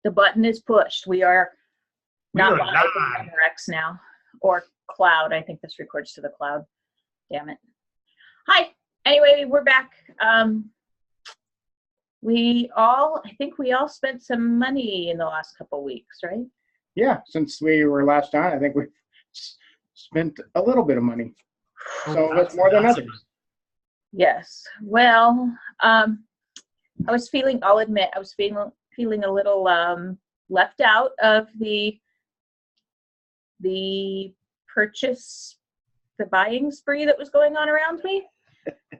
The button is pushed. We are not on Rex now, or cloud. I think this records to the cloud. Damn it. Hi. Anyway, we're back. I think we all spent some money in the last couple of weeks, right? Yeah, since we were last on, I think we spent a little bit of money. So that's more than others. Yes. Well, I'll admit, I was feeling a little left out of the buying spree that was going on around me.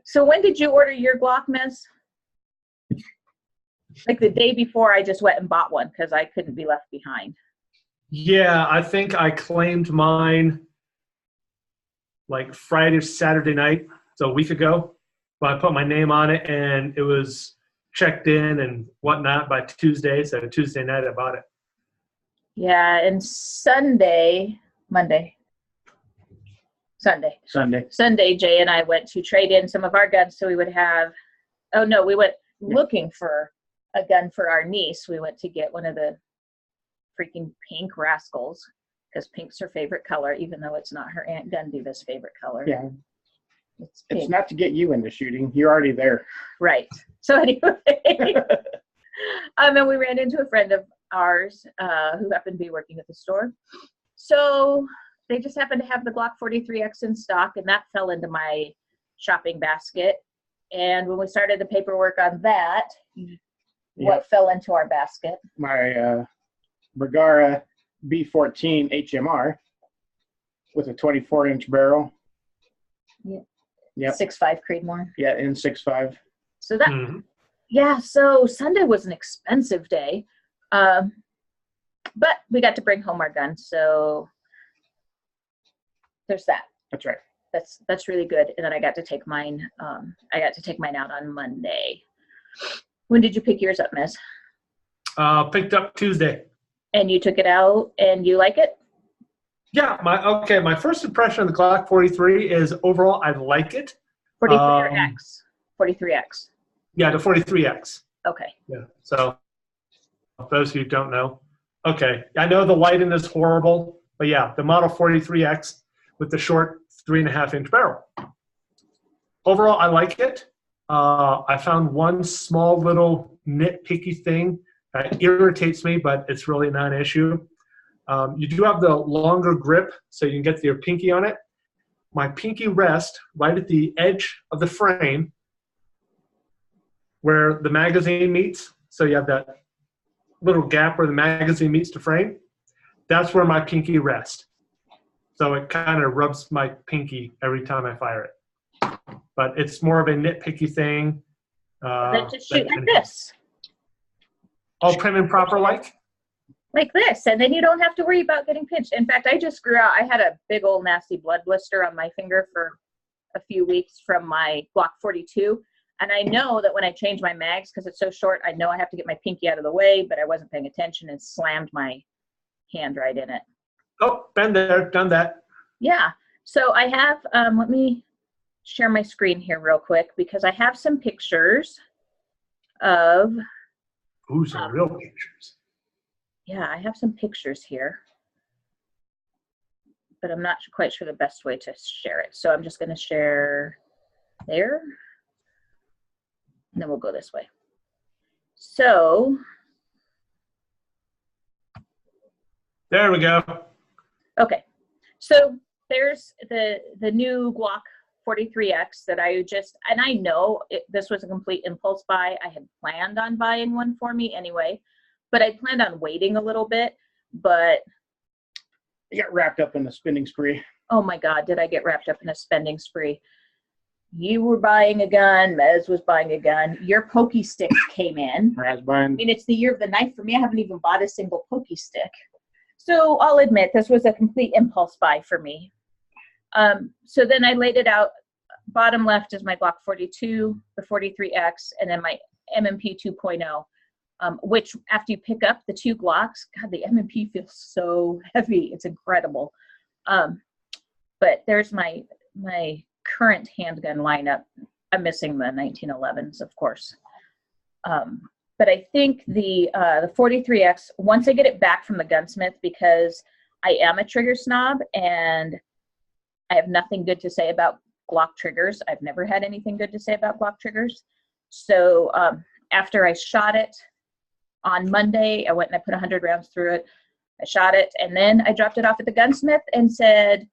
So when did you order your Glock, Mez? Like the day before, I just went and bought one because I couldn't be left behind. Yeah, I think I claimed mine like Friday or Saturday night, so a week ago. But I put my name on it, and it was checked in and whatnot by Tuesday. So Tuesday night, I bought it. Yeah, and Sunday, Jay and I went to trade in some of our guns so we would have. Oh no, we went looking for a gun for our niece. We went to get one of the freaking pink rascals because pink's her favorite color, even though it's not her Aunt GunDiva's favorite color. Yeah. It's not to get you into shooting. You're already there. Right. So anyway, and we ran into a friend of ours who happened to be working at the store. So they just happened to have the Glock 43X in stock, and that fell into my shopping basket. And when we started the paperwork on that, what fell into our basket? My Bergara B14 HMR with a 24-inch barrel. Yeah. Yep. 6.5 Creedmoor. Yeah, in 6.5. So that, yeah, so Sunday was an expensive day. But we got to bring home our gun, so there's that. That's right. That's really good. And then I got to take mine. Out on Monday. When did you pick yours up, Miss? Picked up Tuesday. And you took it out, and you like it? Yeah. My first impression of the Glock 43 is overall I like it. 43 or X? 43X. Yeah, the 43X. Okay. Yeah. So those who don't know, okay, I know the lighting is horrible, but yeah, the model 43X with the short 3.5-inch barrel. Overall, I like it. I found one small little nitpicky thing that irritates me, but it's really not an issue. You do have the longer grip, so you can get your pinky on it. My pinky rests right at the edge of the frame where the magazine meets. So you have that little gap where the magazine meets the frame. That's where my pinky rests. So it kind of rubs my pinky every time I fire it. But it's more of a nitpicky thing. Then just shoot like this. All prim and proper like? Like this, and then you don't have to worry about getting pinched. In fact, I just grew out, I had a big old nasty blood blister on my finger for a few weeks from my Glock 42. And I know that when I change my mags, because it's so short, I know I have to get my pinky out of the way, but I wasn't paying attention and slammed my hand right in it. Oh, been there, done that. Yeah. So I have, let me share my screen here real quick because I have some pictures of. Ooh, some real pictures. Yeah, I have some pictures here, but I'm not quite sure the best way to share it. So I'm just going to share there, and then we'll go this way. So there we go. Okay, so there's the new Glock 43X that I just, and I know this was a complete impulse buy. I had planned on buying one for me anyway. But I planned on waiting a little bit, but you got wrapped up in a spending spree. Oh my God, did I get wrapped up in a spending spree? You were buying a gun, Mez was buying a gun. Your pokey sticks came in. I was buying. I mean, it's the year of the knife for me. I haven't even bought a single pokey stick. So I'll admit this was a complete impulse buy for me. So then I laid it out. Bottom left is my Glock 42, the 43X, and then my M&P 2.0. Which after you pick up the two Glocks, God, the M&P feels so heavy. It's incredible. But there's my current handgun lineup. I'm missing the 1911s, of course. But I think the 43X, once I get it back from the gunsmith, because I am a trigger snob and I have nothing good to say about Glock triggers. I've never had anything good to say about Glock triggers. So after I shot it on Monday, I went and I put 100 rounds through it. I shot it, and then I dropped it off at the gunsmith and said,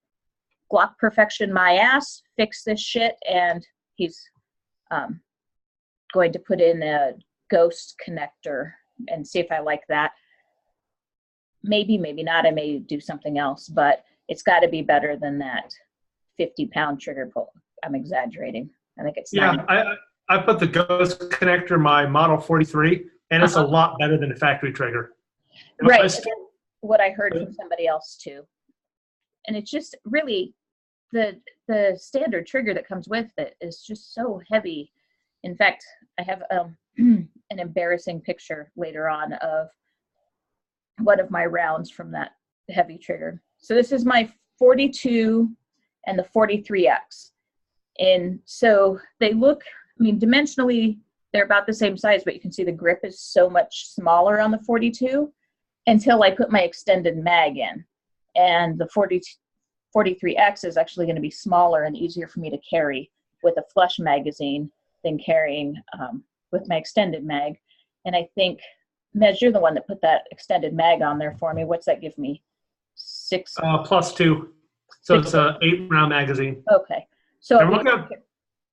Glock perfection my ass, fix this shit. And he's going to put in a ghost connector and see if I like that. Maybe, maybe not. I may do something else, but it's got to be better than that 50-pound trigger pull. I'm exaggerating. I think it's Yeah, I put the ghost connector in my Model 43, and it's a lot better than the factory trigger. Right. That's what I heard from somebody else too. And it's just really the standard trigger that comes with it is just so heavy. In fact, I have an embarrassing picture later on of one of my rounds from that heavy trigger. So this is my 42 and the 43X. And so they look, I mean, dimensionally, they're about the same size, but you can see the grip is so much smaller on the 42 until I put my extended mag in. And the 43X is actually going to be smaller and easier for me to carry with a flush magazine than carrying with my extended mag. And I think, Mez, you're the one that put that extended mag on there for me. What's that give me? 6? +2. So it's a 8-round magazine. Okay. So I'm going to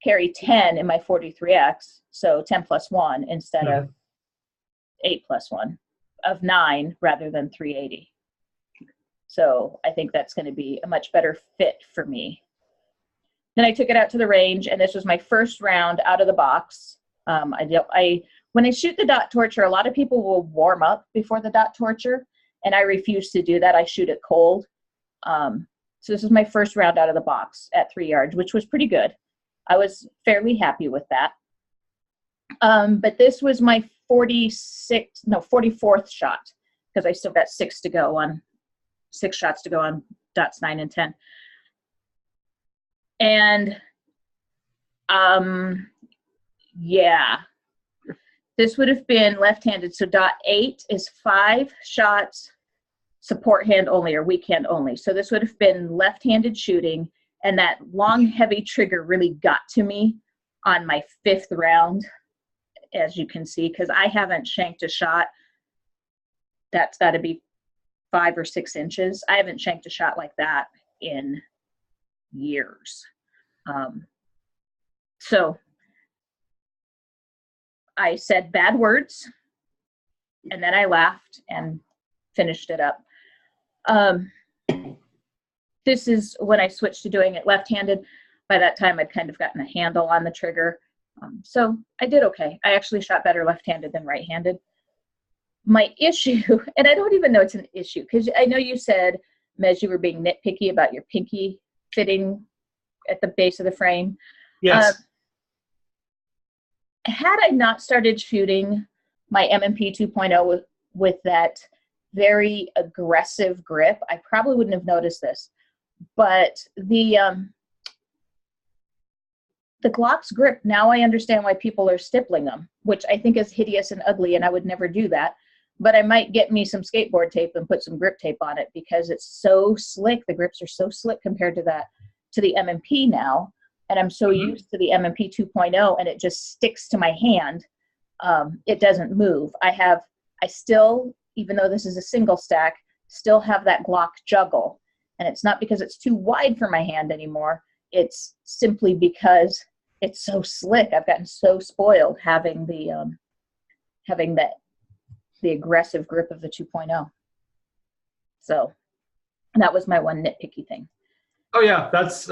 carry 10 in my 43X, so 10 + 1 instead of 8 + 1 of 9 rather than 380. So I think that's going to be a much better fit for me. Then I took it out to the range, and this was my first round out of the box. When I shoot the dot torture, a lot of people will warm up before the dot torture, and I refuse to do that. I shoot it cold. So this is my first round out of the box at 3 yards, which was pretty good. I was fairly happy with that. But this was my 44th shot, because I still got 6 shots to go on dots 9 and 10. And yeah, this would have been left-handed. So dot 8 is 5 shots, support hand only or weak hand only. So this would have been left-handed shooting, and that long, heavy trigger really got to me on my 5th round, as you can see, because I haven't shanked a shot. That's got to be 5 or 6 inches. I haven't shanked a shot like that in years. So I said bad words, and then I laughed and finished it up. This is when I switched to doing it left-handed. By that time, I'd kind of gotten a handle on the trigger. So I did okay. I actually shot better left-handed than right-handed. My issue, and I don't even know it's an issue, because I know you said, Mez, you were being nitpicky about your pinky fitting at the base of the frame. Yes. Had I not started shooting my M&P 2.0 with that very aggressive grip, I probably wouldn't have noticed this. But the Glock's grip, now I understand why people are stippling them, which I think is hideous and ugly, and I would never do that. But I might get me some skateboard tape and put some grip tape on it, because it's so slick. The grips are so slick compared to the M&P now. And I'm so used to the M&P 2.0, and it just sticks to my hand. It doesn't move. I still, even though this is a single stack, still have that Glock juggle. And it's not because it's too wide for my hand anymore. It's simply because it's so slick. I've gotten so spoiled having the aggressive grip of the 2.0. So that was my one nitpicky thing. Oh yeah, that's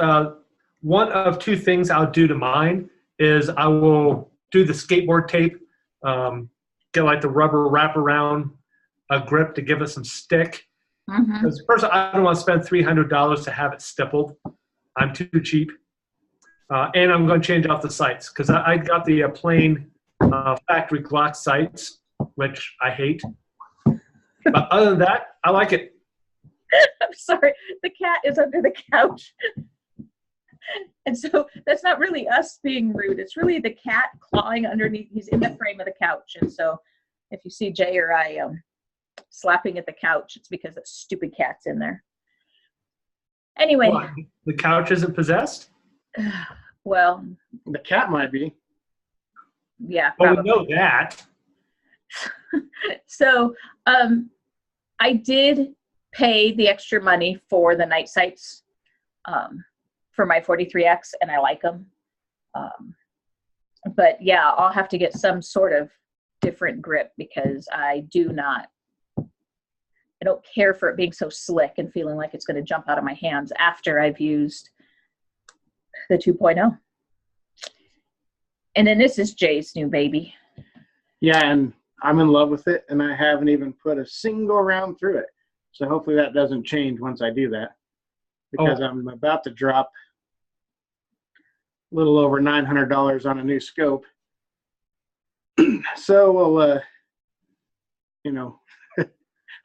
one of 2 things I'll do to mine is I will do the skateboard tape, get like the rubber wraparound grip to give it some stick. Because first, I don't want to spend $300 to have it stippled. I'm too cheap. And I'm going to change out the sights, because I got the plain factory Glock sights, which I hate. But other than that, I like it. I'm sorry. The cat is under the couch. And so that's not really us being rude. It's really the cat clawing underneath. He's in the frame of the couch. And so if you see Jay or I slapping at the couch, it's because that stupid cat's in there. Anyway. What? The couch isn't possessed? Well. The cat might be. Yeah. Well, probably. we know that. So I did pay the extra money for the night sights for my 43X, and I like them. But yeah, I'll have to get some sort of different grip because I don't care for it being so slick and feeling like it's going to jump out of my hands after I've used the 2.0. And then this is Jay's new baby. Yeah, and I'm in love with it, and I haven't even put a single round through it. So hopefully that doesn't change once I do that, because I'm about to drop a little over $900 on a new scope. So we'll, you know,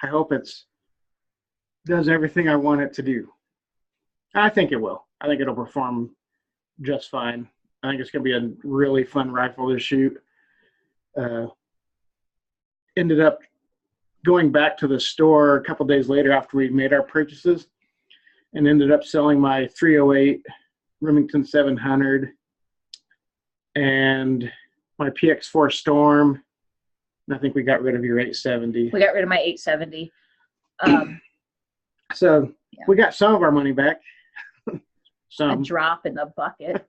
I hope does everything I want it to do. I think it will. I think it'll perform just fine. I think it's going to be a really fun rifle to shoot. Ended up going back to the store a couple days later after we made our purchases, and ended up selling my 308 Remington 700 and my PX4 Storm. And I think we got rid of your 870. We got rid of my 870. So yeah. We got some of our money back. A drop in the bucket.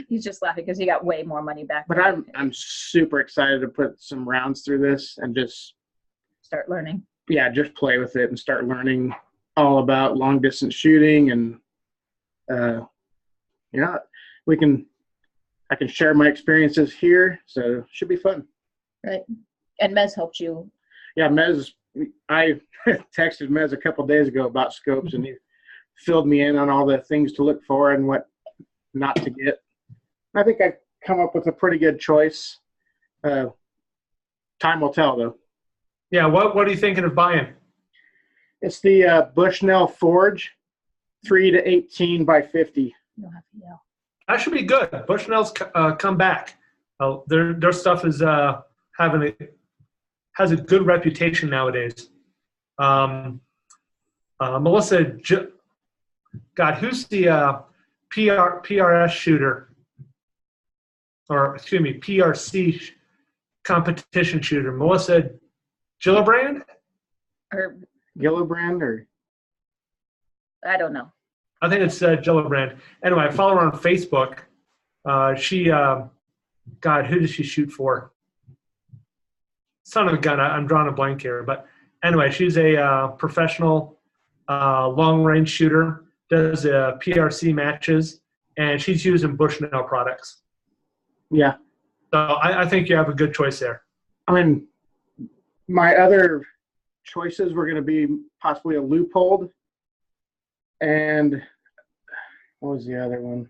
He's just laughing because he got way more money back. But I'm super excited to put some rounds through this and just start learning. Yeah, just play with it and start learning all about long distance shooting, and you know, I can share my experiences here, so it should be fun. Right. And Mez helped you. Yeah, Mez, I texted Mez a couple days ago about scopes, and he filled me in on all the things to look for and what not to get. I think I've come up with a pretty good choice. Time will tell, though. Yeah, what are you thinking of buying? It's the Bushnell Forge 3-18 by 50. You'll have to yell. That should be good. Bushnell's come back. Their stuff is has a good reputation nowadays. Melissa, God, who's the PRS shooter? Or excuse me, PRC competition shooter? Melissa Gillibrand? Or Gillibrand, or I don't know. I think it's Gillibrand. Anyway, I follow her on Facebook. God, who does she shoot for? Son of a gun. I'm drawing a blank here. But anyway, she's a professional long-range shooter, does PRC matches, and she's using Bushnell products. Yeah. So I think you have a good choice there. I mean, my other choices were going to be possibly a Loophole, and what was the other one?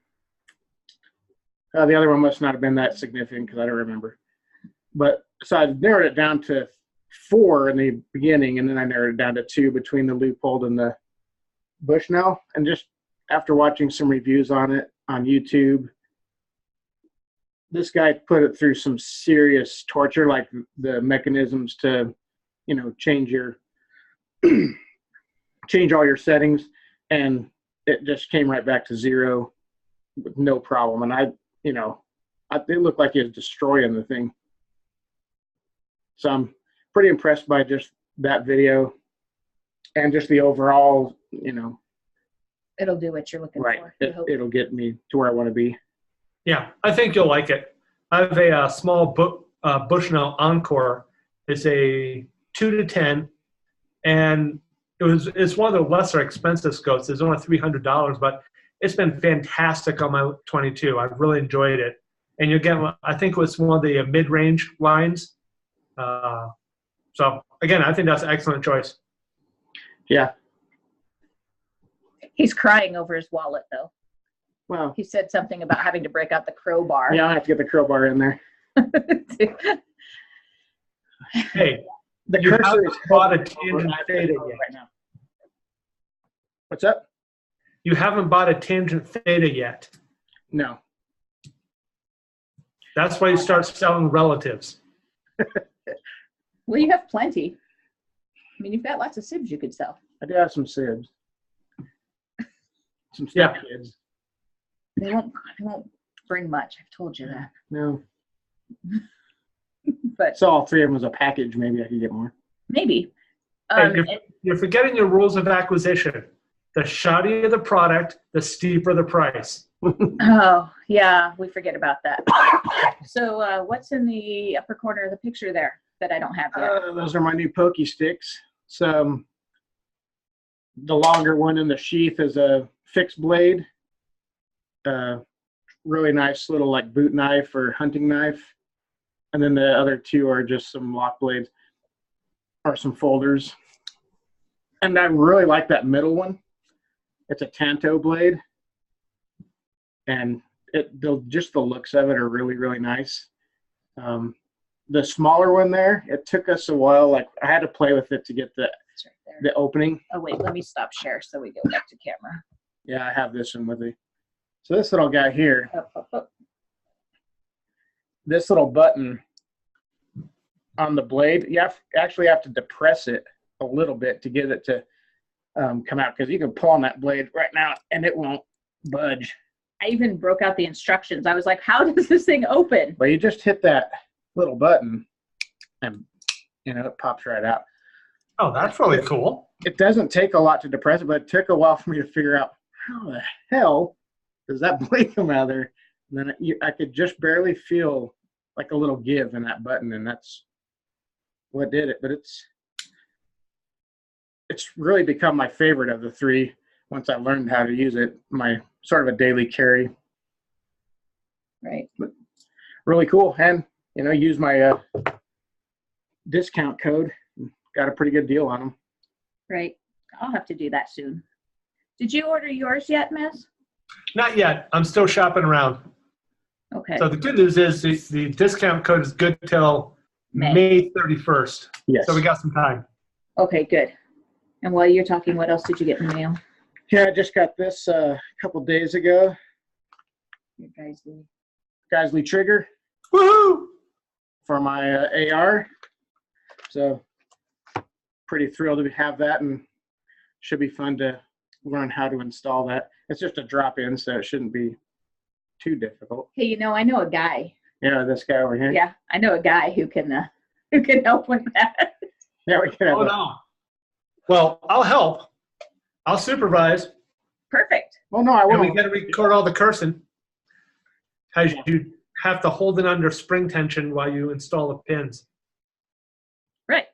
The other one must not have been that significant because I don't remember. But so I narrowed it down to 4 in the beginning, and then I narrowed it down to 2 between the Loophole and the Bushnell. And just after watching some reviews on it on YouTube, this guy put it through some serious torture, like the mechanisms to, you know, change all your settings, and it just came right back to 0 with no problem. And it looked like he was destroying the thing. So I'm pretty impressed by just that video and just the overall, you know. It'll do what you're looking right. for. It'll get me to where I want to be. Yeah, I think you'll like it. I have a small Bushnell Encore. It's a 2-10, and it's one of the lesser expensive scopes. It's only $300, but it's been fantastic on my 22. I've really enjoyed it. And you get, I think it was one of the mid-range lines. So again, I think that's an excellent choice. Yeah. He's crying over his wallet, though. Well, he said something about having to break out the crowbar. Yeah, I have to get the crowbar in there. Hey, the you cursor is bought a tangent fade right now. What's up? you haven't bought a tangent theta yet. No. That's why you start selling relatives. Well, you have plenty. I mean, you've got lots of sibs you could sell. I do have some sibs. Some Yeah. stepkids. They won't bring much. I've told you that. No. But So all three of them as a package, maybe I could get more. maybe. Hey, you're forgetting your rules of acquisition. The shoddier the product, the steeper the price. Oh, yeah, we forget about that. So what's in the upper corner of the picture there that I don't have yet? Those are my new pokey sticks. So the longer one in the sheath is a fixed blade. Really nice little like boot knife or hunting knife. And then the other two are just some lock blades or some folders. And I really like that middle one. It's a Tanto blade. And just the looks of it are really, really nice. The smaller one there, it took us a while. Like I had to play with it to get It's right there. the opening. Oh, wait, let me stop share so we go back to camera. Yeah, I have this one with me. So this little guy here, Oh. this little button on the blade, you actually have to depress it a little bit to get it to come out, because you can pull on that blade right now and it won't budge. I even broke out the instructions. I was like, how does this thing open? But you just hit that little button and it pops right out. Oh, that's really cool. It doesn't take a lot to depress it, but it took a while for me to figure out how the hell does that blade come out of there. And then I could just barely feel like a little give in that button, and that's what did it. But it's really become my favorite of the three once I learned how to use it. My sort of a daily carry. Right. But really cool. And use my discount code. Got a pretty good deal on them. Right. I'll have to do that soon. Did you order yours yet, Miss? Not yet. I'm still shopping around. Okay. So the good news is the discount code is good till May 31st. Yes. So we got some time. Okay, good. And while you're talking, what else did you get in the mail? Yeah, I just got this a couple days ago. Your Geisley trigger Woohoo! for my AR. So pretty thrilled to have that, and should be fun to learn how to install that. It's just a drop-in, so it shouldn't be too difficult. Hey, I know a guy. Yeah, this guy over here. Yeah, I know a guy who can help with that. Yeah, we can have Oh, no. Well, I'll help. I'll supervise. Perfect. Oh, no, I And we won't. got to record all the cursing. Because you have to hold it under spring tension while you install the pins. Right.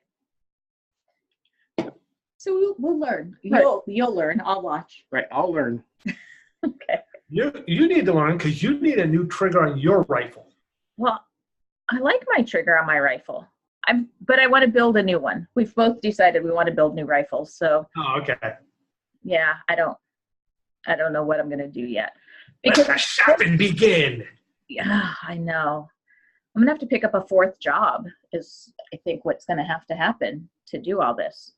So we'll learn. Right. You'll learn. I'll watch. Right, I'll learn. Okay. You need to learn because you need a new trigger on your rifle. Well, I like my trigger on my rifle. But I want to build a new one. We've both decided we want to build new rifles. So Oh, okay. yeah, I don't know what I'm gonna do yet. Let Because the shopping begin. yeah, I know. I'm gonna have to pick up a fourth job is I think what's gonna have to happen to do all this.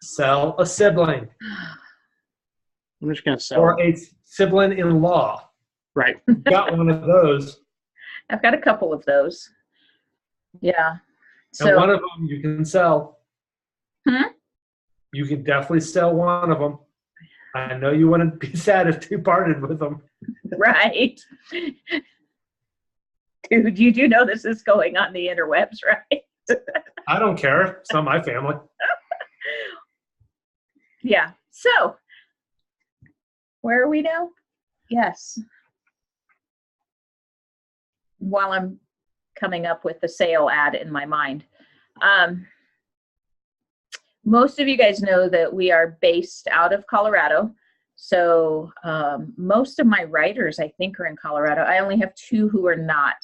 Sell a sibling I'm just going to sell or it. a sibling-in-law. Right. Got one of those. I've got a couple of those. Yeah. And So one of them you can sell. Hmm? You can definitely sell one of them. I know you wouldn't be sad if you parted with them. right. Dude, you do know this is going on the interwebs, right? I don't care. It's not my family. Yeah. So where are we now? Yes. While I'm coming up with the sale ad in my mind. Most of you guys know that we are based out of Colorado. So most of my writers, I think, are in Colorado. I only have two who are not.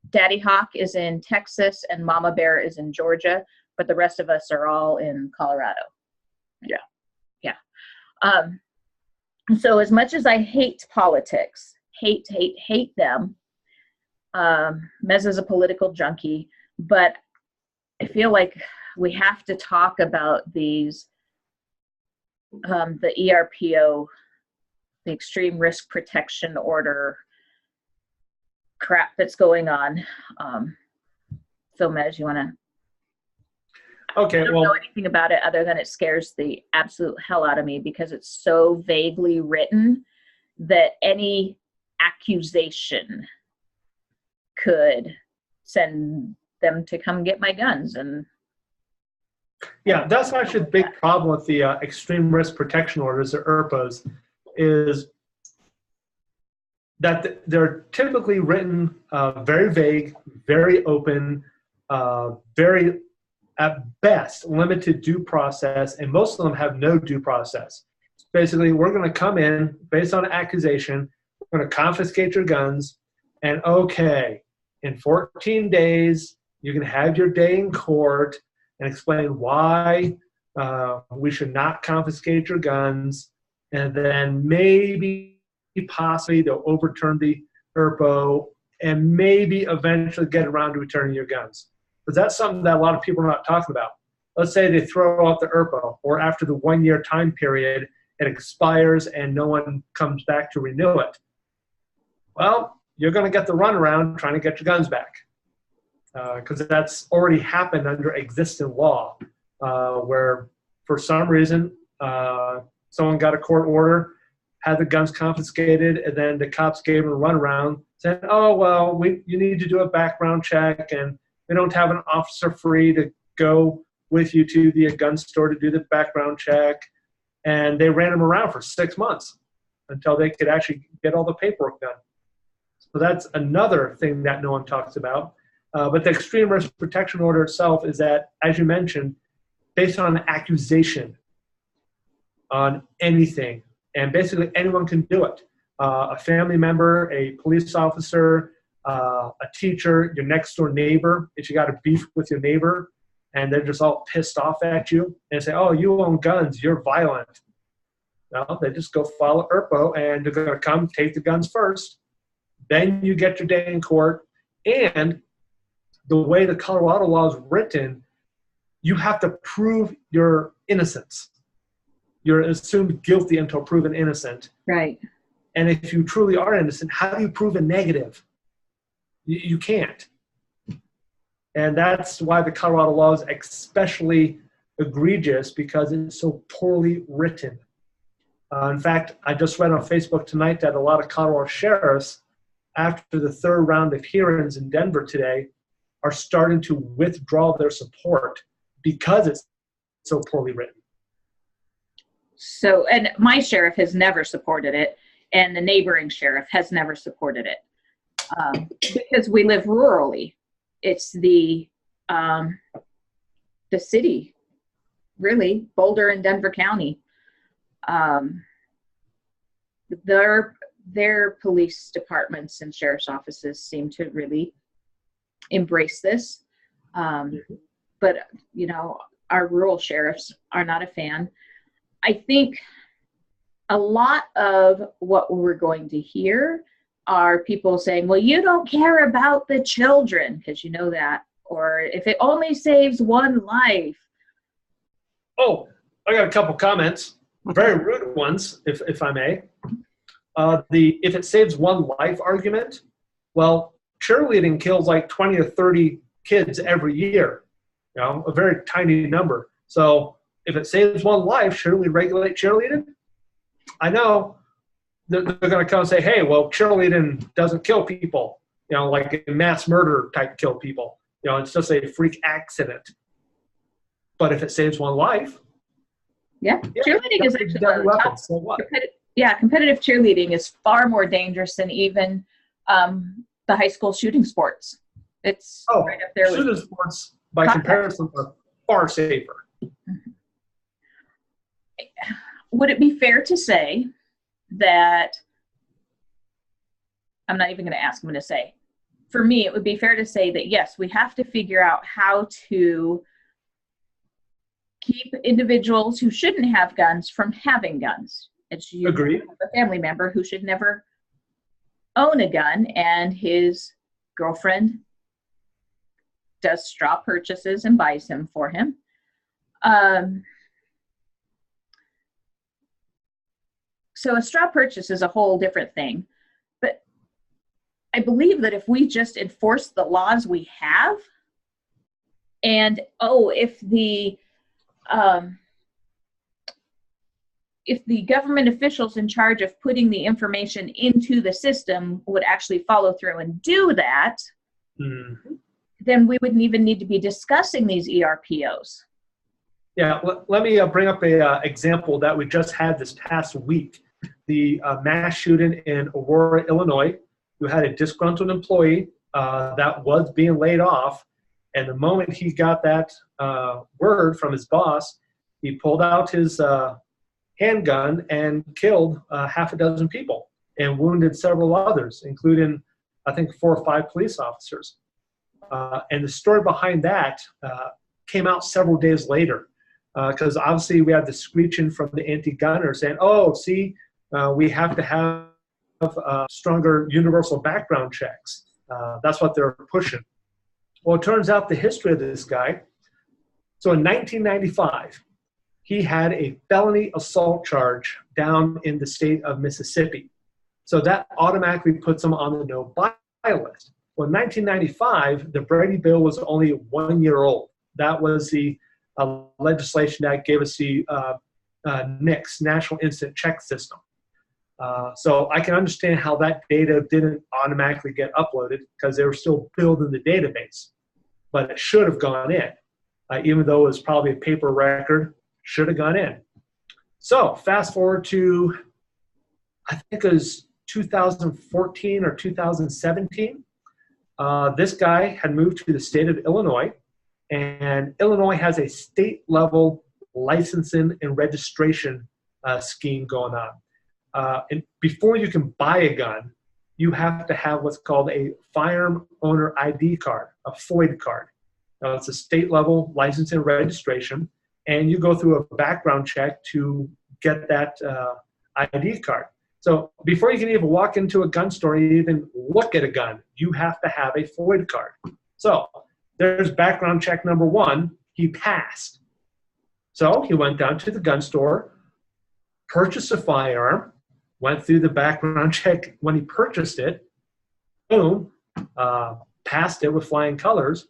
Daddy Hawk is in Texas and Mama Bear is in Georgia, but the rest of us are all in Colorado. Yeah. Yeah. So as much as I hate politics, hate them, Mez is a political junkie, but I feel like we have to talk about these, the ERPO the extreme risk protection order crap that's going on. Phil Mez, you want to? Okay, I don't know anything about it other than it scares the absolute hell out of me because it's so vaguely written that any accusation could send them to come get my guns. And yeah, that's actually the big problem with the extreme risk protection orders, or ERPOs, is that they're typically written very vague, very open, very, at best, limited due process, and most of them have no due process. Basically, we're going to come in based on an accusation, we're going to confiscate your guns, and okay, in 14 days, you can have your day in court and explain why we should not confiscate your guns, and then maybe, possibly, they'll overturn the ERPO and maybe eventually get around to returning your guns. But that's something that a lot of people are not talking about. Let's say they throw out the ERPO, or after the 1 year time period, it expires and no one comes back to renew it. Well, you're going to get the runaround trying to get your guns back. Because that's already happened under existing law, where for some reason someone got a court order, had the guns confiscated, and then the cops gave them a runaround, saying, oh, well, you need to do a background check, and we don't have an officer free to go with you to the gun store to do the background check. And they ran them around for 6 months until they could actually get all the paperwork done. So that's another thing that no one talks about. But the extreme risk protection order itself is that, as you mentioned, based on an accusation on anything, and basically anyone can do it. A family member, a police officer, a teacher, your next door neighbor, if you got a beef with your neighbor and they're just all pissed off at you and say, oh, you own guns, you're violent. Well, they just go file an ERPO and they're going to come take the guns first. Then you get your day in court. And the way the Colorado law is written, you have to prove your innocence. You're assumed guilty until proven innocent. right. And if you truly are innocent, how do you prove a negative? You can't. And that's why the Colorado law is especially egregious, because it's so poorly written. In fact, I just read on Facebook tonight that a lot of Colorado sheriffs, after the third round of hearings in Denver today, are starting to withdraw their support because it's so poorly written. So, and my sheriff has never supported it, and the neighboring sheriff has never supported it, because we live rurally. It's the city, really, Boulder and Denver County. Their police departments and sheriff's offices seem to really embrace this. But, you know, our rural sheriffs are not a fan. I think a lot of what we're going to hear are people saying, well, you don't care about the children, because you know that, or if it only saves one life. Oh, I got a couple comments, very rude ones, if I may. If it saves one life argument, well, cheerleading kills like 20 or 30 kids every year, you know, a very tiny number. So if it saves one life, should we regulate cheerleading? I know they're going to come and say, hey, well, cheerleading doesn't kill people, you know, like a mass murder type kill people. You know, it's just a freak accident. But if it saves one life. Yeah, cheerleading is actually weapon. So what? Competitive cheerleading is far more dangerous than even the high school shooting sports. It's right up there. Shooting sports, by comparison, are far safer. Would it be fair to say that, I'm not even going to ask, I'm going to say, for me, it would be fair to say that, yes, we have to figure out how to keep individuals who shouldn't have guns from having guns. It's you, Agreed. A family member who should never own a gun, and his girlfriend does straw purchases and buys them for him. So a straw purchase is a whole different thing. But I believe that if we just enforce the laws we have, and if the government officials in charge of putting the information into the system would actually follow through and do that, then we wouldn't even need to be discussing these ERPOs. Yeah, let me bring up a example that we just had this past week. The mass shooting in Aurora, Illinois. You had a disgruntled employee that was being laid off, and the moment he got that word from his boss, he pulled out his handgun and killed half a dozen people and wounded several others, including, I think, 4 or 5 police officers. And the story behind that came out several days later, because obviously we had the screeching from the anti-gunners saying, oh, see, we have to have stronger universal background checks. That's what they're pushing. Well, it turns out the history of this guy, so in 1995, he had a felony assault charge down in the state of Mississippi. So that automatically puts him on the no-buy list. Well, in 1995, the Brady Bill was only 1 year old. That was the legislation that gave us the NICS, National Instant Check System. So I can understand how that data didn't automatically get uploaded because they were still building the database. But it should have gone in, even though it was probably a paper record, should have gone in. So fast forward to, I think it was 2014 or 2017. This guy had moved to the state of Illinois, and Illinois has a state-level licensing and registration scheme going on. And before you can buy a gun, you have to have what's called a firearm owner ID card, a FOID card. Now, it's a state-level licensing and registration, and you go through a background check to get that ID card. So before you can even walk into a gun store and even look at a gun, you have to have a FOID card. So there's background check number 1. He passed. So he went down to the gun store, purchased a firearm, went through the background check when he purchased it, boom, passed it with flying colors.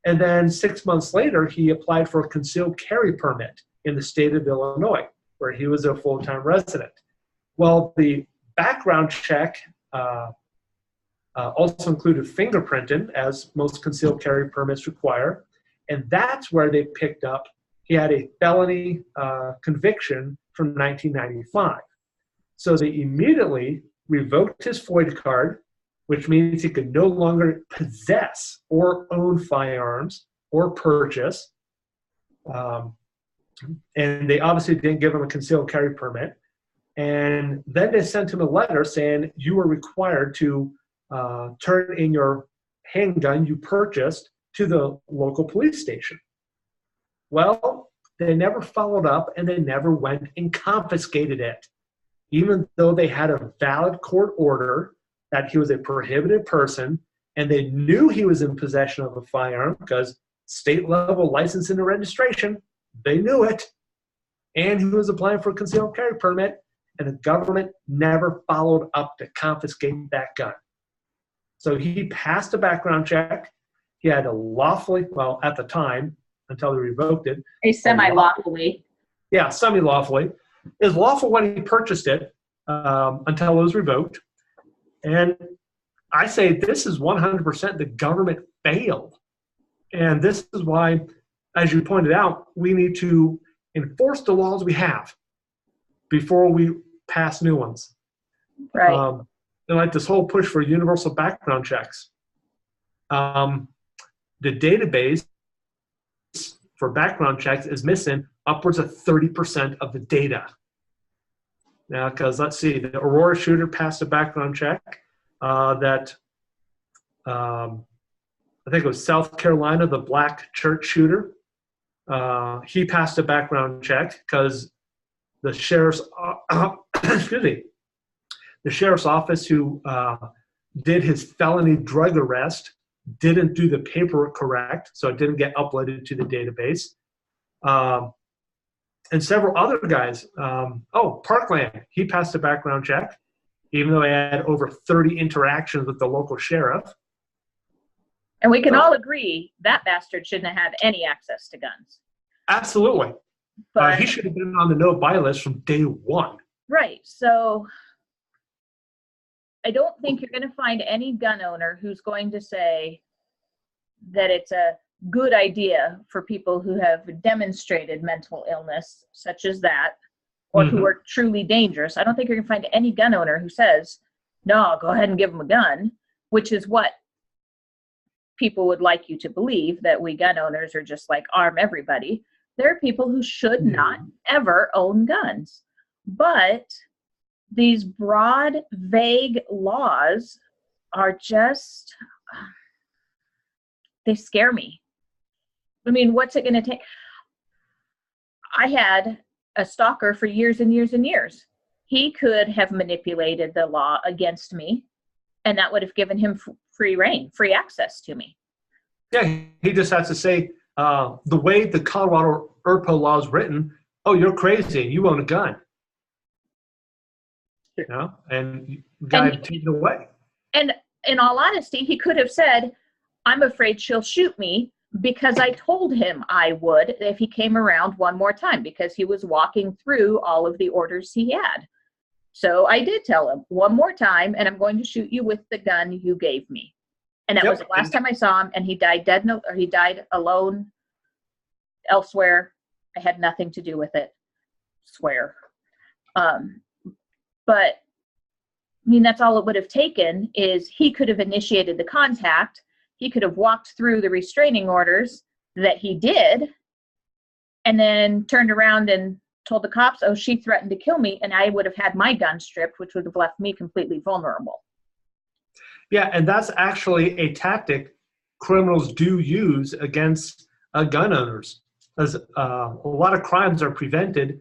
And then 6 months later, he applied for a concealed carry permit in the state of Illinois, where he was a full-time resident. Well, the background check also included fingerprinting, as most concealed carry permits require. And that's where they picked up he had a felony conviction from 1995. So they immediately revoked his FOID card, which means he could no longer possess or own firearms or purchase. And they obviously didn't give him a concealed carry permit. And then they sent him a letter saying you were required to turn in your handgun you purchased to the local police station. Well, they never followed up and they never went and confiscated it, even though they had a valid court order that he was a prohibited person and they knew he was in possession of a firearm because state level licensing and registration, they knew it. And he was applying for a concealed carry permit, and the government never followed up to confiscate that gun. So he passed a background check. He had a lawfully, well, at the time, until they revoked it. A semi-lawfully. Yeah, semi-lawfully. It was lawful when he purchased it until it was revoked. And I say this is 100% the government failed. And this is why, as you pointed out, we need to enforce the laws we have before we pass new ones. Right. And like this whole push for universal background checks. The database for background checks is missing upwards of 30% of the data. Now, because let's see, the Aurora shooter passed a background check that I think it was South Carolina, the black church shooter. He passed a background check because the sheriff's excuse me, the sheriff's office who did his felony drug arrest didn't do the paperwork correct, so it didn't get uploaded to the database. and several other guys. Parkland, he passed a background check, even though he had over 30 interactions with the local sheriff. And we can all agree that bastard shouldn't have had any access to guns. Absolutely. But He should have been on the no-buy list from day one. right. So I don't think you're going to find any gun owner who's going to say that it's a good idea for people who have demonstrated mental illness, such as that, or who are truly dangerous. I don't think you're going to find any gun owner who says, no, go ahead and give them a gun, which is what people would like you to believe, that we gun owners are just like arm everybody. There are people who should not ever own guns. But these broad, vague laws are just, they scare me. I mean, what's it going to take? I had a stalker for years and years and years. He could have manipulated the law against me, and that would have given him free reign, free access to me. Yeah, he just has to say, the way the Colorado ERPO law is written, oh, you're crazy, you own a gun. You know, and you got to take it away. And in all honesty, he could have said, I'm afraid she'll shoot me because I told him I would if he came around one more time, because he was walking through all of the orders he had. So I did tell him one more time, and I'm going to shoot you with the gun you gave me. And that was the last time I saw him, and he died he died alone elsewhere. I had nothing to do with it. Swear. But I mean, that's all it would have taken. Is he could have initiated the contact. He could have walked through the restraining orders that he did, and then turned around and told the cops, oh, she threatened to kill me, and I would have had my gun stripped, which would have left me completely vulnerable. Yeah, and that's actually a tactic criminals do use against gun owners. As a lot of crimes are prevented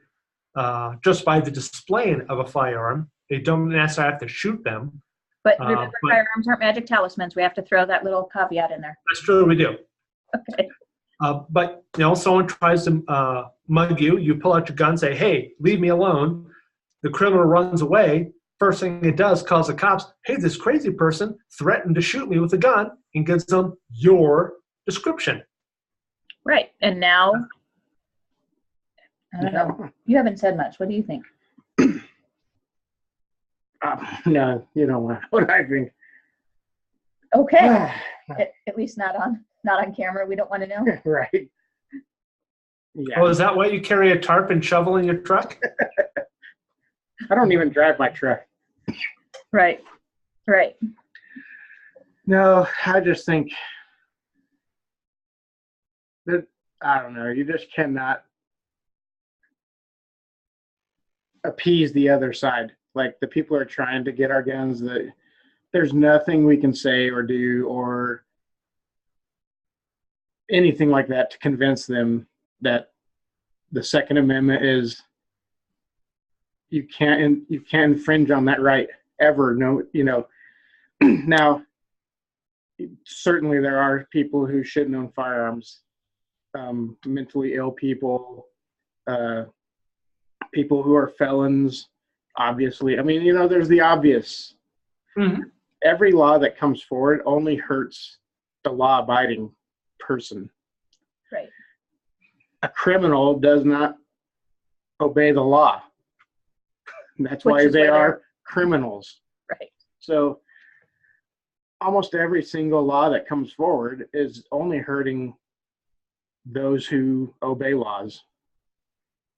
just by the displaying of a firearm. They don't necessarily have to shoot them. But remember, firearms aren't magic talismans. We have to throw that little caveat in there. That's true, we do. Okay. But, you know, someone tries to mug you, you pull out your gun, say, hey, leave me alone. The criminal runs away. First thing it does, calls the cops, hey, this crazy person threatened to shoot me with a gun, and gives them your description. Right. And now, I don't know. You haven't said much. What do you think? No, you don't want what I think. Okay. At least not on camera. We don't want to know. Right. Yeah. Oh, is that why you carry a tarp and shovel in your truck? I don't even drive my truck. Right. Right. No, I just think that, I don't know, you just cannot appease the other side. Like, the people are trying to get our guns, that there's nothing we can say or do or anything like that to convince them that the Second Amendment is, you can't infringe on that right ever. No, you know. Now, certainly there are people who shouldn't own firearms, mentally ill people, people who are felons, obviously. I mean, you know, there's the obvious. Every law that comes forward only hurts the law-abiding person. Right. A criminal does not obey the law. That's why they are criminals. Right. So almost every single law that comes forward is only hurting those who obey laws.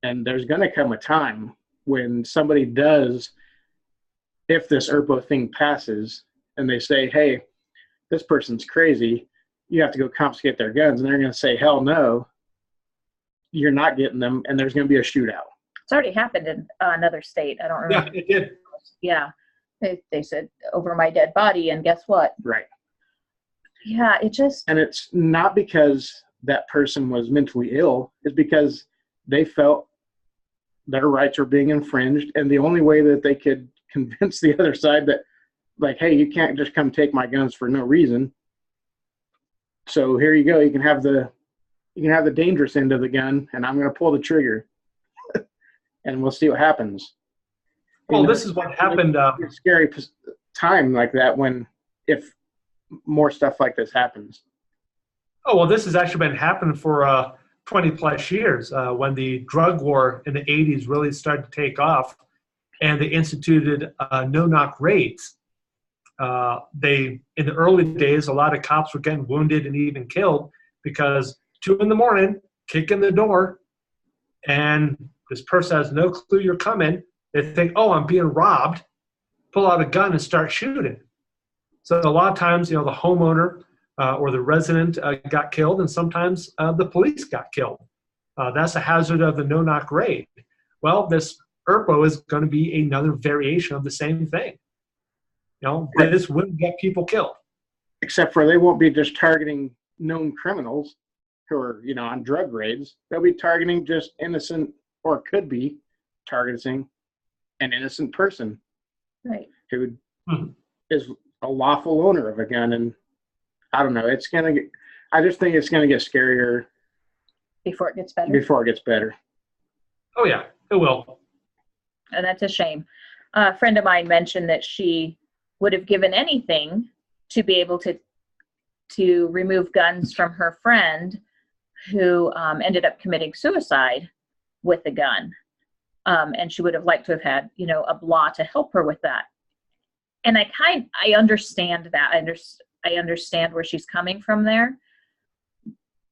And there's going to come a time when somebody does, if this ERPO thing passes, and they say, hey, this person's crazy, you have to go confiscate their guns. And they're going to say, hell no, you're not getting them. And there's going to be a shootout. It's already happened in another state. I don't remember. Yeah, it did. Yeah. They said, over my dead body, and guess what? Right. Yeah, it just... And it's not because that person was mentally ill. It's because they felt their rights were being infringed, and the only way that they could convince the other side that, like, hey, you can't just come take my guns for no reason. So here you go. You can have the dangerous end of the gun, and I'm going to pull the trigger. and we'll see what happens. Well, You know, this is what happened. it's a scary time like that if more stuff like this happens. Oh, well, this has actually been happening for 20 plus years. When the drug war in the 80s really started to take off and they instituted no-knock raids. In the early days, a lot of cops were getting wounded and even killed because 2 a.m, kick in the door, and this person has no clue you're coming. They think, oh, I'm being robbed, pull out a gun and start shooting. So a lot of times, the homeowner or the resident got killed, and sometimes the police got killed. That's a hazard of the no-knock raid. Well, this ERPO is going to be another variation of the same thing. This will get people killed. Except for they won't be just targeting known criminals who are, on drug raids. They'll be targeting just innocent, or could be targeting an innocent person, Right. who is a lawful owner of a gun. And I don't know. I just think it's going to get scarier Before it gets better. Oh, yeah, it will. And that's a shame. A friend of mine mentioned that she would have given anything to be able to remove guns from her friend who ended up committing suicide with a gun. And she would have liked to have had, a law to help her with that. And I understand that. I understand where she's coming from there.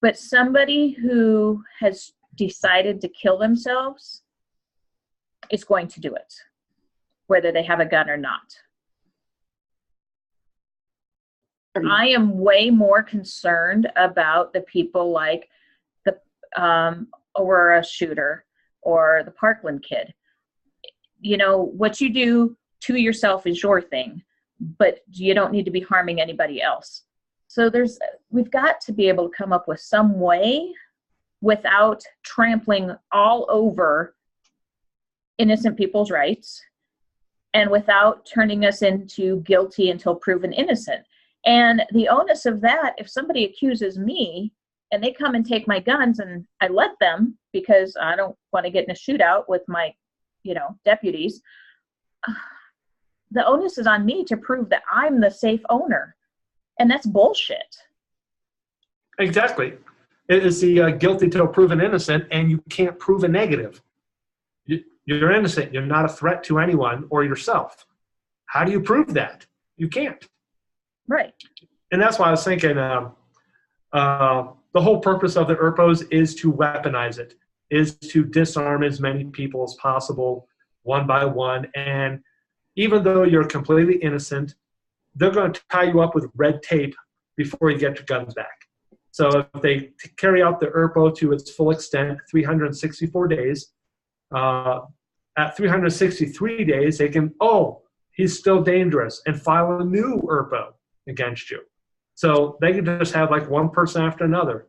But somebody who has decided to kill themselves is going to do it, whether they have a gun or not. I am way more concerned about the people like the Aurora shooter or the Parkland kid. What you do to yourself is your thing, but you don't need to be harming anybody else. So we've got to be able to come up with some way without trampling all over innocent people's rights and without turning us into guilty until proven innocent. And the onus of that, if somebody accuses me and they come and take my guns and I let them because I don't want to get in a shootout with my, deputies, the onus is on me to prove that I'm the safe owner. And that's bullshit. Exactly. It is the guilty till proven innocent, and you can't prove a negative. You're innocent. You're not a threat to anyone or yourself. How do you prove that? You can't. Right. And that's why I was thinking the whole purpose of the ERPOs is to weaponize it, is to disarm as many people as possible, one by one. And even though you're completely innocent, they're going to tie you up with red tape before you get your guns back. So if they carry out the ERPO to its full extent, 364 days, at 363 days, they can, he's still dangerous, and file a new ERPO against you. So they can just have like one person after another.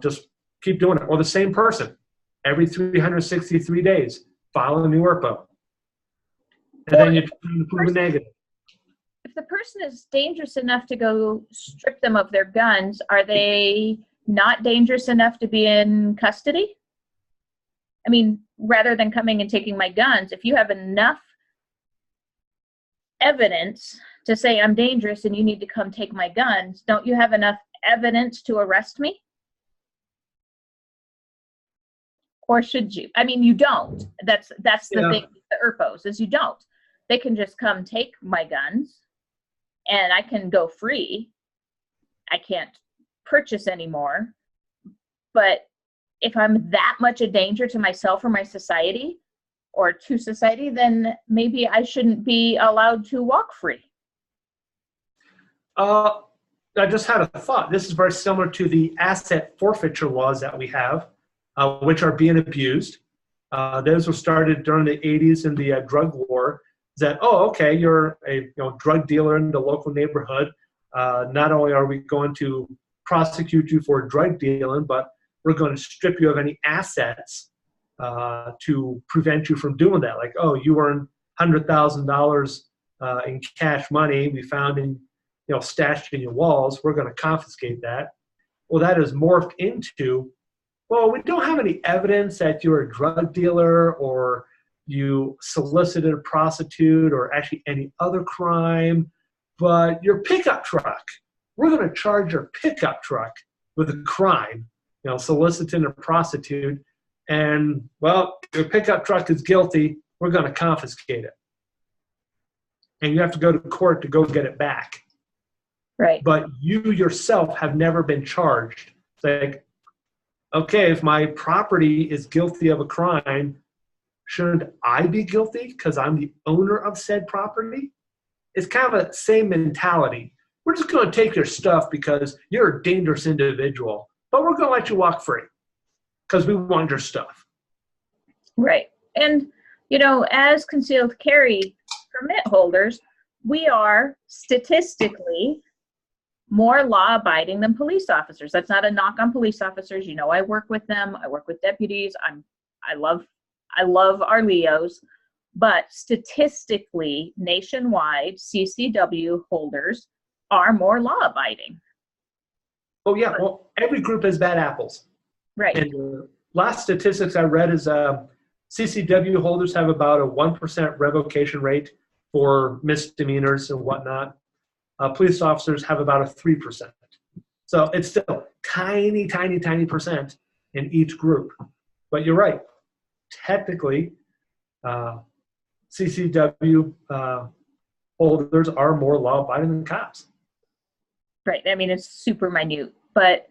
Just keep doing it. Or the same person. Every 363 days, file a new ERPO. And then you prove a negative. If the person is dangerous enough to go strip them of their guns, are they not dangerous enough to be in custody? I mean, rather than coming and taking my guns, if you have enough evidence to say I'm dangerous and you need to come take my guns, don't you have enough evidence to arrest me? Or should you? I mean, you don't. That's the thing with the ERPOs, is you don't. They can just come take my guns and I can go free. I can't purchase anymore. But if I'm that much a danger to myself or my society or to society, then maybe I shouldn't be allowed to walk free. I just had a thought. This is very similar to the asset forfeiture laws that we have, which are being abused. Those were started during the 80s in the drug war. That, you're a drug dealer in the local neighborhood. Not only are we going to prosecute you for drug dealing, but we're going to strip you of any assets to prevent you from doing that. Like, you earned $100,000 in cash money we found in, stashed in your walls. We're going to confiscate that. Well, that is morphed into well, we don't have any evidence that you're a drug dealer or you solicited a prostitute or actually any other crime, but your pickup truck, we're going to charge your pickup truck with a crime, soliciting a prostitute, and, well, your pickup truck is guilty, we're going to confiscate it. And you have to go to court to go get it back. Right. But you yourself have never been charged. It's like, okay, if my property is guilty of a crime, shouldn't I be guilty because I'm the owner of said property? It's kind of a same mentality. We're just going to take your stuff because you're a dangerous individual, but we're going to let you walk free because we want your stuff. Right. And, as concealed carry permit holders, we are statistically more law-abiding than police officers. That's not a knock on police officers. I work with them. I work with deputies. I love our Leos, but statistically, nationwide, CCW holders are more law-abiding. Oh yeah, well, every group has bad apples. Right. And the last statistics I read is CCW holders have about a 1% revocation rate for misdemeanors and whatnot. Police officers have about a 3%. So it's still tiny, tiny, tiny percent in each group. But you're right. Technically, CCW holders are more law-abiding than cops. Right. I mean, it's super minute, but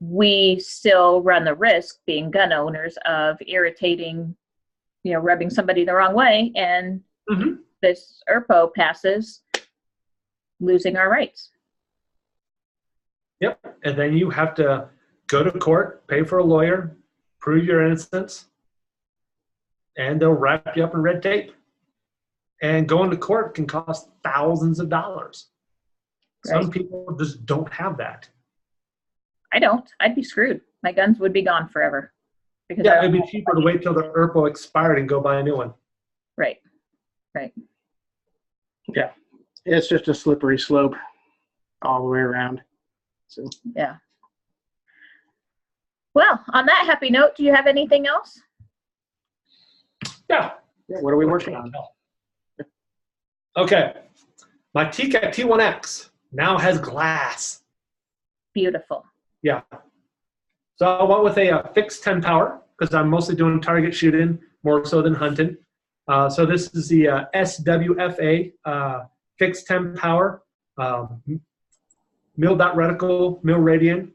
we still run the risk, being gun owners, of irritating, rubbing somebody the wrong way, and this ERPO passes, losing our rights. Yep. And then you have to go to court, pay for a lawyer, prove your innocence, and they'll wrap you up in red tape. And going to court can cost thousands of dollars. Right. Some people just don't have that. I don't. I'd be screwed. My guns would be gone forever. Because Yeah, it'd be cheaper to wait till the ERPO expired and go buy a new one. Right. Right. Yeah. It's just a slippery slope all the way around. So Yeah. Well, on that happy note, do you have anything else? Yeah. what are we working on? Okay. My TCAT T1X now has glass. Beautiful. Yeah. So I went with a fixed 10 power because I'm mostly doing target shooting more so than hunting. So this is the SWFA fixed 10 power mil-dot reticle, mil-radian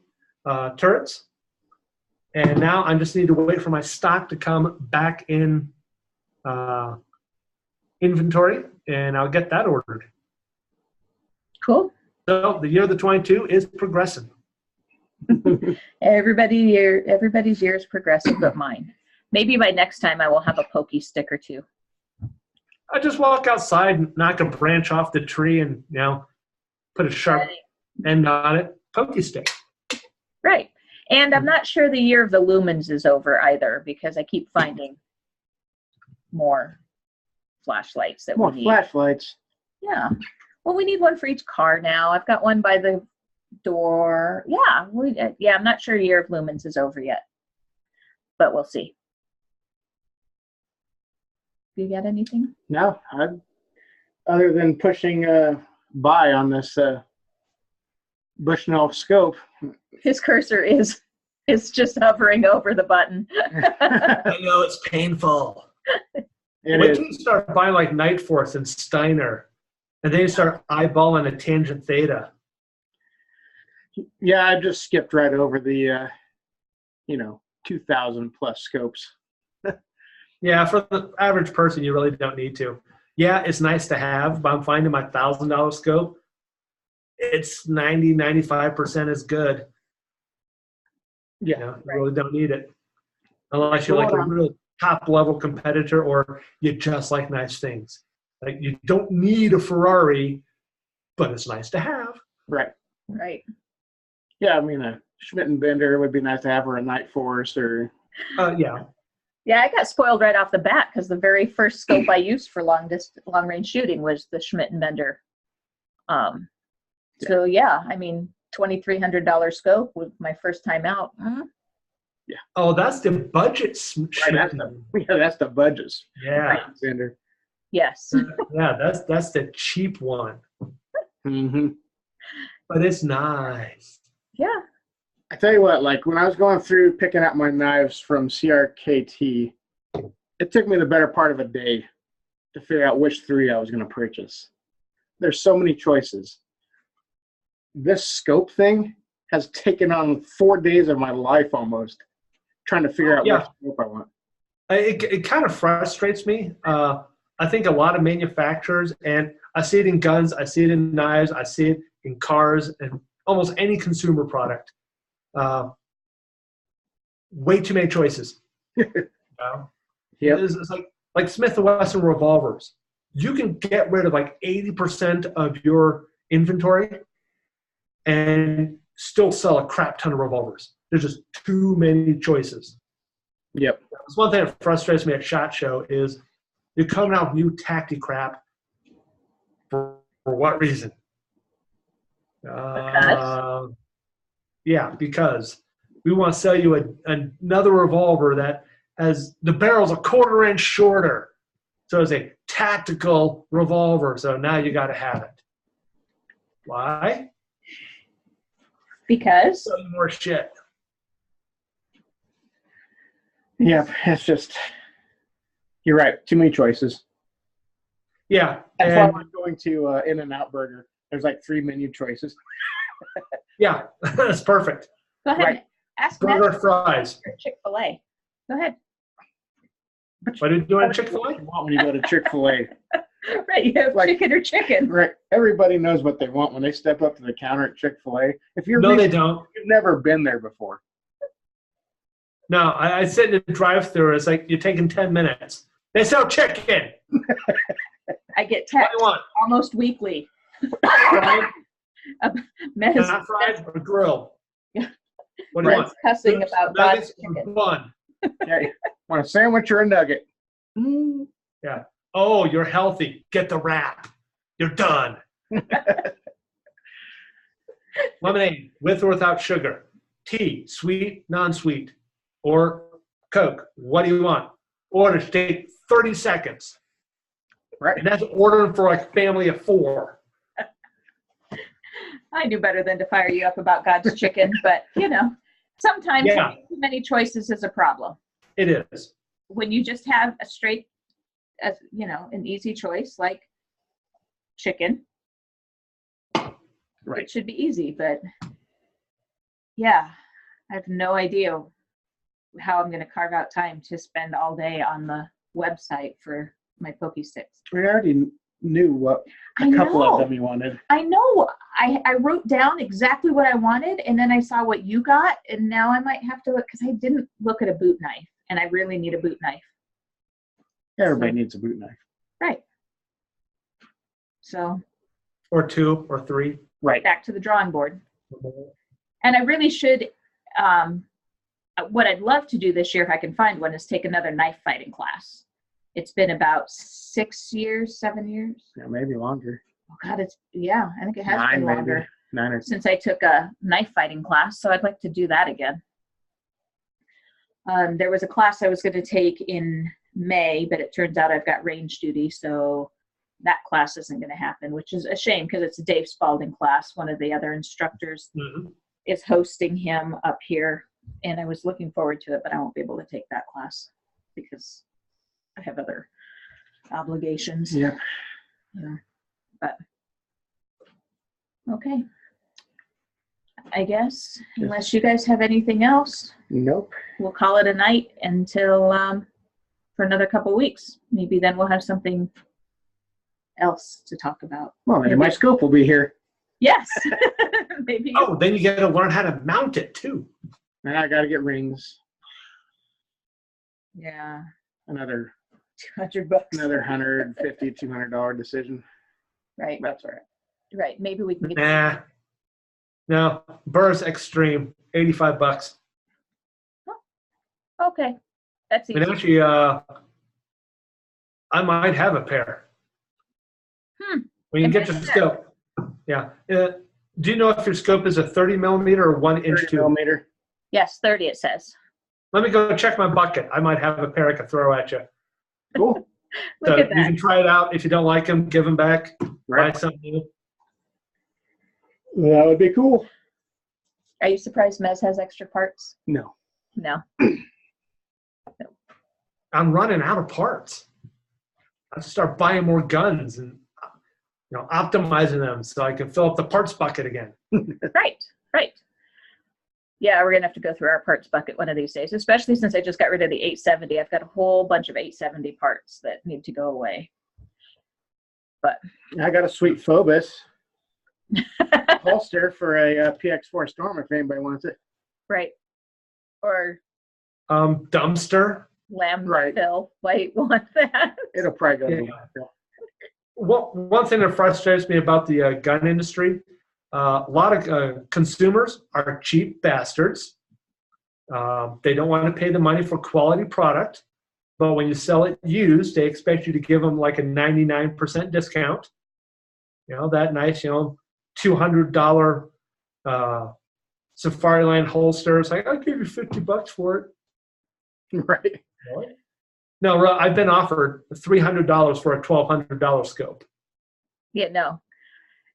turrets. And now I just need to wait for my stock to come back in inventory, and I'll get that ordered. Cool. So the year of the 22 is progressing. Everybody's year is progressive but mine. Maybe by next time I will have a pokey stick or two. I just walk outside and knock a branch off the tree and, put a sharp end on it. Pokey stick. Right. And I'm not sure the year of the lumens is over either, because I keep finding more flashlights that More we need. flashlights. Yeah. Well, we need one for each car now. I've got one by the door. Yeah. I'm not sure year of lumens is over yet, but we'll see. You got anything? No, other than pushing by on this Bushnell scope. His cursor is just hovering over the button. I know, it's painful. It Wait is. till you start buying like Night Force and Steiner, and then you start eyeballing a tangent theta. Yeah, I just skipped right over the 2,000 plus scopes. Yeah, for the average person, you really don't need to. Yeah, it's nice to have, but I'm finding my $1,000 scope, it's 95% as good. Yeah, You really don't need it. Unless you're like a real top-level competitor or you just like nice things. Like, you don't need a Ferrari, but it's nice to have. right. Right. Yeah, I mean, a Schmidt and Bender would be nice to have, or a Night Force, or Yeah. Yeah, I got spoiled right off the bat because the very first scope I used for long range shooting was the Schmidt and Bender. So yeah, I mean, $2,300 scope with my first time out. Huh? Oh, that's the budget. Right, that's the budgets. Yeah. Right, Xander. Yes. Yeah, that's the cheap one. Mm-hmm. But it's nice. Yeah. I tell you what, like when I was going through picking out my knives from CRKT, it took me the better part of a day to figure out which 3 I was going to purchase. There's so many choices. This scope thing has taken on 4 days of my life almost, trying to figure out which scope I want. It kind of frustrates me. I think a lot of manufacturers, and I see it in guns, I see it in knives, I see it in cars, and almost any consumer product. Way too many choices. Yep. It's like Smith & Wesson revolvers. You can get rid of like 80% of your inventory and still sell a crap ton of revolvers. There's just too many choices. Yep. That's one thing that frustrates me at SHOT Show is you're coming out with new tacky crap for what reason? Yeah, because we want to sell you another revolver that has the barrel's a 1/4 inch shorter. So it's a tactical revolver. So now you got to have it. Why? Because? Sell you more shit. Yep. It's just, you're right. Too many choices. Yeah. That's why I'm going to In-N-Out Burger. There's like 3 menu choices. Yeah, that's perfect. Go ahead. Right. Ask Burger, Matt fries. for Chick-fil-A. Go ahead. What are you doing at Chick-fil-A? What you want when you go to Chick-fil-A. Right, you have Like- chicken or chicken. Right. Everybody knows what they want when they step up to the counter at Chick-fil-A. If you're No, they recent, don't. you've never been there before. No, I sit in the drive-thru. It's like you're taking 10 minutes. They sell chicken. I get What do texts you want? almost weekly. Fried, Men's not fried, or grilled? Yeah. What do you want? cussing about God's Nuggets or chicken. bun? Yeah. Want a sandwich or a nugget? Yeah. Oh, you're healthy. Get the wrap. You're done. Lemonade, with or without sugar. Tea, sweet, non-sweet. Or Coke. What do you want? Order to take 30 seconds. Right. And that's ordering for a family of 4. I knew better than to fire you up about God's chicken, but sometimes Yeah. too many choices is a problem. It is. When you just have a straight, an easy choice like chicken, Right. it should be easy. But yeah, I have no idea how I'm going to carve out time to spend all day on the website for my Pokey Sticks. We already knew what I a couple know. of them you wanted. I know. I wrote down exactly what I wanted, and then I saw what you got, and now I might have to look because I didn't look at a boot knife, and I really need a boot knife. Everybody needs a boot knife. Right. So Or 2 or 3. Right. back to the drawing board. And I really should, what I'd love to do this year, if I can find one, is take another knife fighting class. It's been about 6 years, 7 years. Yeah, maybe longer. Oh God, I think it has 9 been maybe. longer 9 or since I took a knife fighting class. So I'd like to do that again. There was a class I was going to take in May, but it turns out I've got range duty. So that class isn't going to happen, which is a shame because it's a Dave Spalding class. One of the other instructors is hosting him up here. And I was looking forward to it, but I won't be able to take that class because I have other obligations. Yeah. But okay. I guess unless you guys have anything else, Nope. we'll call it a night until for another couple of weeks. Maybe then we'll have something else to talk about. Well, maybe my scope will be here. Yes. Maybe. Oh, then you got to learn how to mount it too. And I got to get rings. Yeah. Another $200. $150, $200 decision. Right. That's all right. Right. Maybe we can get. Nah. No. Burr's Extreme, $85. Okay. That's easy. And actually, I might have a pair. When you And get where's your that? scope. Yeah. Do you know if your scope is a 30 millimeter or 1 inch 30 tube? millimeter. Yes, 30 it says. Let me go check my bucket. I might have a pair I could throw at you. Cool. Look So at you that. can try it out. If you don't like them, give them back. Right. Buy something new. That would be cool. Are you surprised Mez has extra parts? No. No. I'm running out of parts. I have to start buying more guns and optimizing them so I can fill up the parts bucket again. Right. Yeah, we're going to have to go through our parts bucket one of these days, especially since I just got rid of the 870. I've got a whole bunch of 870 parts that need to go away. But I got a sweet Phobos holster for a PX4 Storm if anybody wants it. right. Or Dumpster. lamb Right. fill. Why want that? It'll probably go. Yeah. Well, one thing that frustrates me about the gun industry, a lot of consumers are cheap bastards. They don't want to pay the money for quality product, but when you sell it used, they expect you to give them like a 99% discount. That nice, $200 Safariland holster. It's like, I'll give you $50 for it. Right. No, I've been offered $300 for a $1,200 scope. Yeah, no.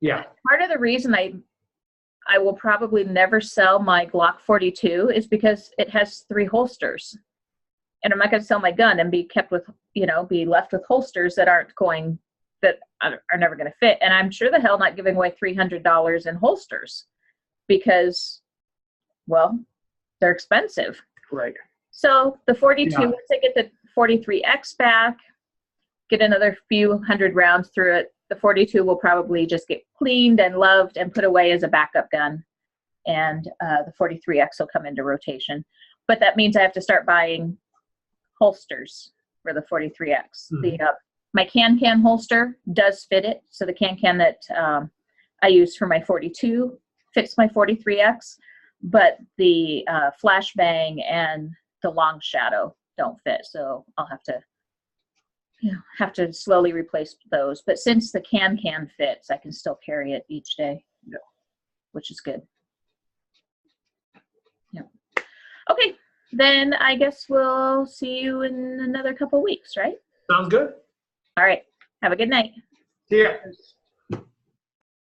Yeah. Part of the reason I will probably never sell my Glock 42 is because it has 3 holsters. And I'm not going to sell my gun and be kept with, be left with holsters that are never going to fit. And I'm sure the hell not giving away $300 in holsters because, well, they're expensive. Right. So the 42, Yeah. once I get the 43X back, get another few hundred rounds through it, the 42 will probably just get cleaned and loved and put away as a backup gun. And the 43X will come into rotation. But that means I have to start buying holsters for the 43X. Mm-hmm. My can holster does fit it. So the can that I use for my 42 fits my 43X. But the flashbang and the long shadow don't fit. So I'll have to slowly replace those. But since the can fits, I can still carry it each day. Yeah. Which is good. Yeah. Okay, then I guess we'll see you in another couple weeks, right? Sounds good. All right. Have a good night. See ya.